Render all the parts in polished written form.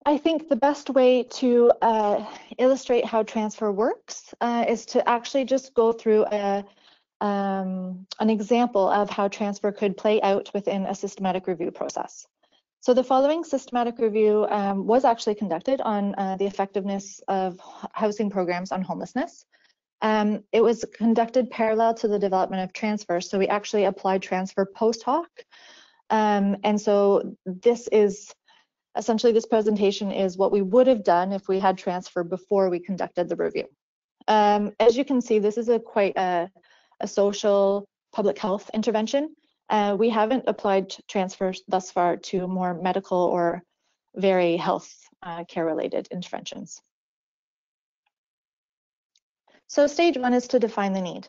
I think the best way to illustrate how transfer works is to actually just go through an example of how transfer could play out within a systematic review process. So the following systematic review was actually conducted on the effectiveness of housing programs on homelessness. It was conducted parallel to the development of transfer, so we actually applied transfer post hoc. And so this is essentially, this presentation is what we would have done if we had transfer before we conducted the review. As you can see, this is quite a social public health intervention. We haven't applied transfer thus far to more medical or very health care related interventions. So stage one is to define the need.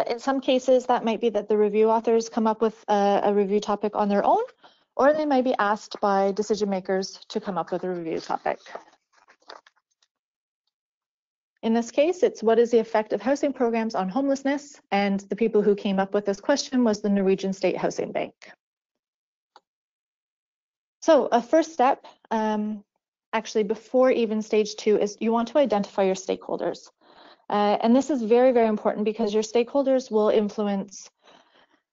In some cases, that might be that the review authors come up with a review topic on their own, or they might be asked by decision makers to come up with a review topic. In this case, it's what is the effect of housing programs on homelessness? And the people who came up with this question was the Norwegian State Housing Bank. So a first step, actually before even stage two, is you want to identify your stakeholders. And this is very, very important because your stakeholders will influence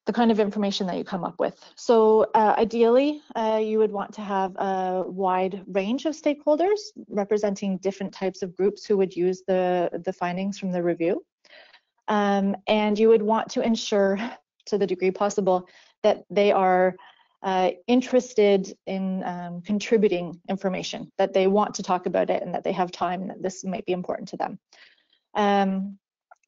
the kind of information that you come up with. So ideally, you would want to have a wide range of stakeholders representing different types of groups who would use the findings from the review. And you would want to ensure, to the degree possible, that they are interested in contributing information, that they want to talk about it and that they have time and that this might be important to them.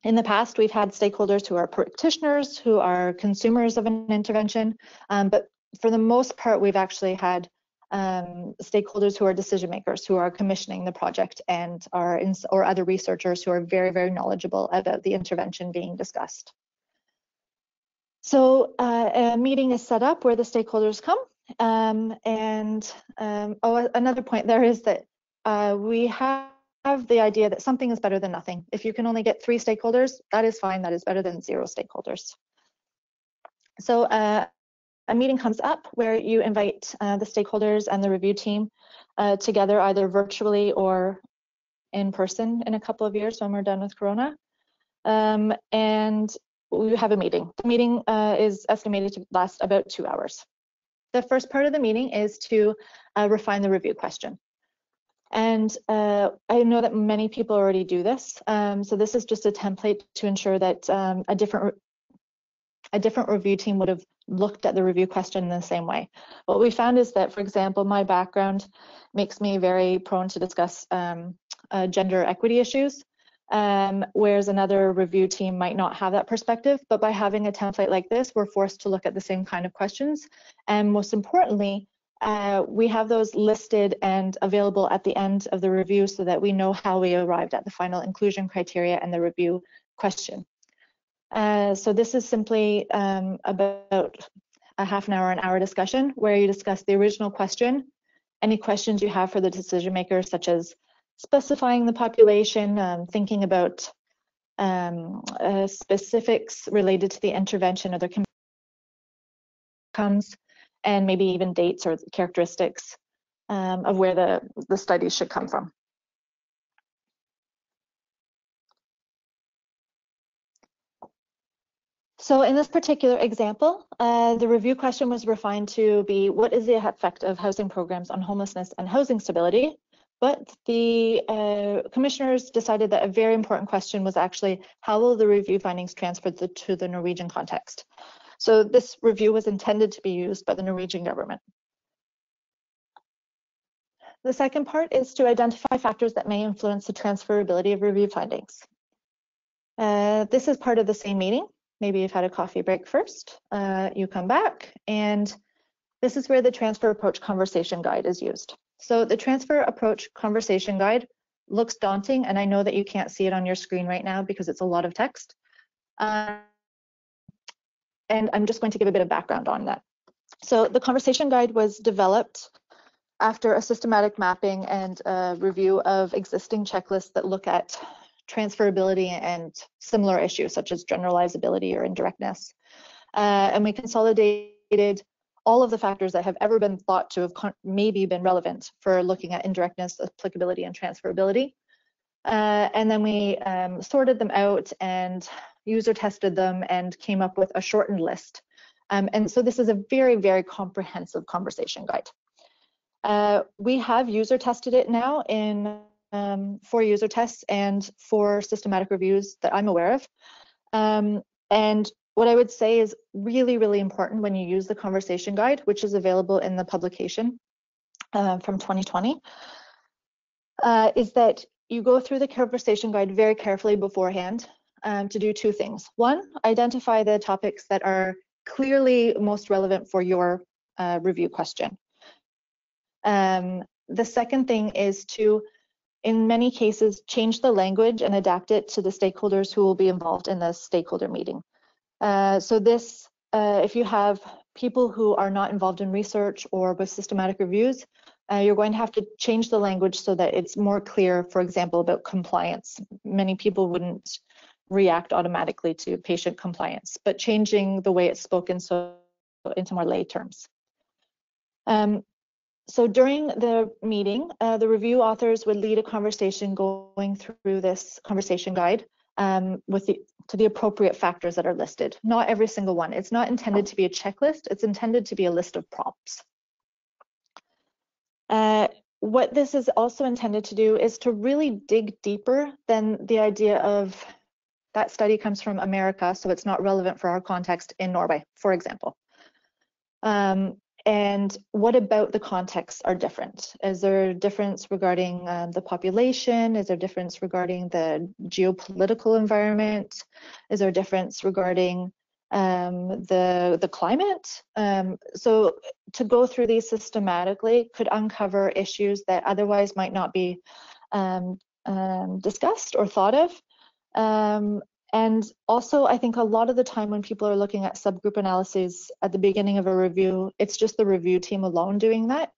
In the past, we've had stakeholders who are practitioners, who are consumers of an intervention, but for the most part, we've actually had stakeholders who are decision makers, who are commissioning the project, and or other researchers who are very, very knowledgeable about the intervention being discussed. So a meeting is set up where the stakeholders come, another point there is that we have the idea that something is better than nothing. If you can only get 3 stakeholders, that is fine. That is better than 0 stakeholders. So a meeting comes up where you invite the stakeholders and the review team together, either virtually or in person in a couple of years when we're done with Corona. And we have a meeting. The meeting is estimated to last about 2 hours. The first part of the meeting is to refine the review question. And I know that many people already do this. So this is just a template to ensure that a different review team would have looked at the review question in the same way. What we found is that, for example, my background makes me very prone to discuss gender equity issues, whereas another review team might not have that perspective. But by having a template like this, we're forced to look at the same kind of questions. And most importantly, we have those listed and available at the end of the review so that we know how we arrived at the final inclusion criteria and the review question. So this is simply about a half an hour discussion where you discuss the original question, any questions you have for the decision makers, such as specifying the population, thinking about specifics related to the intervention or the outcomes, and maybe even dates or characteristics of where the studies should come from. So in this particular example, the review question was refined to be, what is the effect of housing programs on homelessness and housing stability? But the commissioners decided that a very important question was actually, how will the review findings transfer to the Norwegian context? So this review was intended to be used by the Norwegian government. The second part is to identify factors that may influence the transferability of review findings. This is part of the same meeting. Maybe you've had a coffee break first. You come back, and this is where the transfer approach conversation guide is used. So the transfer approach conversation guide looks daunting, and I know that you can't see it on your screen right now because it's a lot of text. And I'm just going to give a bit of background on that. So the conversation guide was developed after a systematic mapping and a review of existing checklists that look at transferability and similar issues such as generalizability or indirectness. And we consolidated all of the factors that have ever been thought to have maybe been relevant for looking at indirectness, applicability, and transferability. And then we sorted them out and user tested them and came up with a shortened list. And so this is a very, very comprehensive conversation guide. We have user tested it now in 4 user tests and 4 systematic reviews that I'm aware of. And what I would say is really, really important when you use the conversation guide, which is available in the publication from 2020, is that you go through the conversation guide very carefully beforehand to do 2 things. 1, identify the topics that are clearly most relevant for your review question. The second thing is to, in many cases, change the language and adapt it to the stakeholders who will be involved in the stakeholder meeting. So this, if you have people who are not involved in research or with systematic reviews, you're going to have to change the language so that it's more clear, for example, about compliance. Many people wouldn't react automatically to patient compliance, but changing the way it's spoken so into more lay terms. So during the meeting, the review authors would lead a conversation going through this conversation guide to the appropriate factors that are listed. Not every single one. It's not intended to be a checklist. It's intended to be a list of prompts. What this is also intended to do is to really dig deeper than the idea of that study comes from America, so it's not relevant for our context in Norway, for example. And what about the contexts are different? Is there a difference regarding the population? Is there a difference regarding the geopolitical environment? Is there a difference regarding the climate? So to go through these systematically could uncover issues that otherwise might not be discussed or thought of. And also, I think a lot of the time when people are looking at subgroup analyses at the beginning of a review, it's just the review team alone doing that.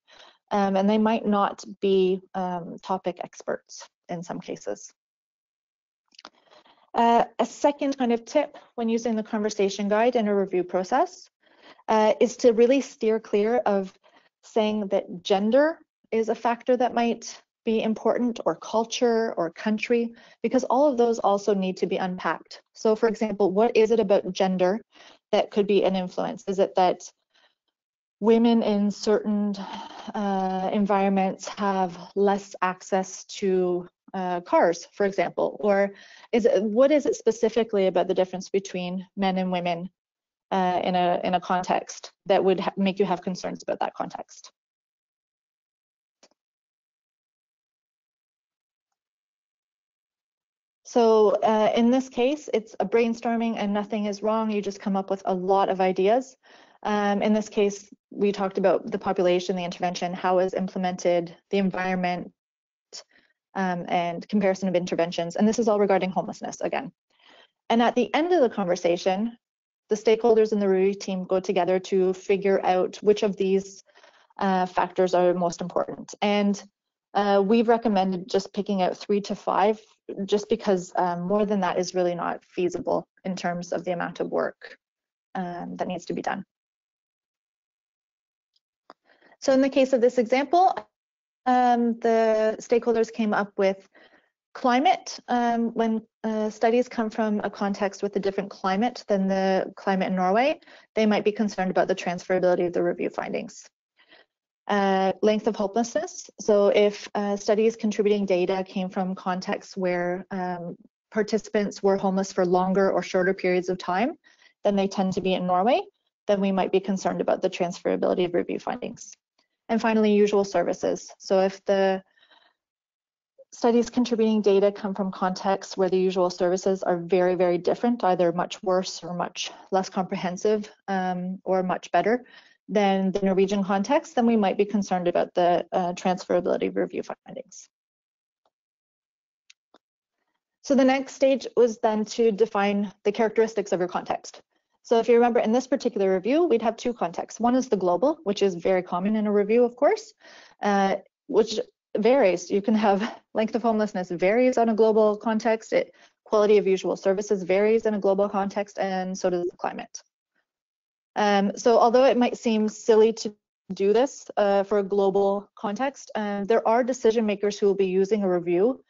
And they might not be topic experts in some cases. A second kind of tip when using the conversation guide in a review process is to really steer clear of saying that gender is a factor that might be important, or culture, or country, because all of those also need to be unpacked. So for example, what is it about gender that could be an influence? Is it that women in certain environments have less access to cars, for example? Or what is it specifically about the difference between men and women in a context that would make you have concerns about that context? So in this case, it's a brainstorming and nothing is wrong. You just come up with a lot of ideas. In this case, we talked about the population, the intervention, how is implemented, the environment, and comparison of interventions. And this is all regarding homelessness again. And at the end of the conversation, the stakeholders in the review team go together to figure out which of these factors are most important. And we've recommended just picking out 3 to 5, just because more than that is really not feasible in terms of the amount of work that needs to be done. So in the case of this example, the stakeholders came up with climate. When studies come from a context with a different climate than the climate in Norway, they might be concerned about the transferability of the review findings. Length of hopelessness. So if studies contributing data came from contexts where participants were homeless for longer or shorter periods of time than they tend to be in Norway, then we might be concerned about the transferability of review findings. And finally, usual services. So if the studies contributing data come from contexts where the usual services are very, very different, either much worse or much less comprehensive or much better than the Norwegian context, then we might be concerned about the transferability of review findings. So the next stage was then to define the characteristics of your context. So if you remember, in this particular review, we'd have 2 contexts. One is the global, which is very common in a review, of course, which varies. You can have length of homelessness varies on a global context. Quality of usual services varies in a global context, and so does the climate. So although it might seem silly to do this for a global context, there are decision makers who will be using a review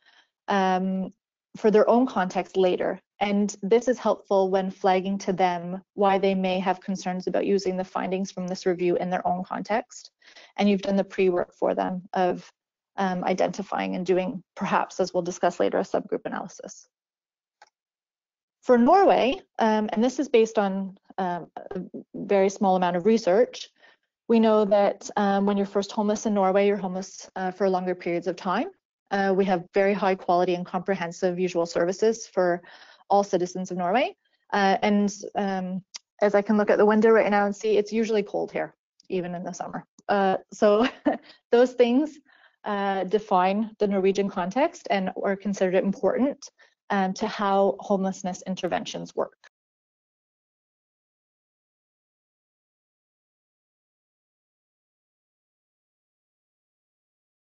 for their own context later. And this is helpful when flagging to them why they may have concerns about using the findings from this review in their own context. And you've done the pre-work for them of identifying and doing, perhaps, as we'll discuss later, a subgroup analysis. For Norway, and this is based on a very small amount of research, we know that when you're first homeless in Norway, you're homeless for longer periods of time. We have very high quality and comprehensive usual services for all citizens of Norway. As I can look at the window right now and see, it's usually cold here, even in the summer. So those things define the Norwegian context and are considered important to how homelessness interventions work.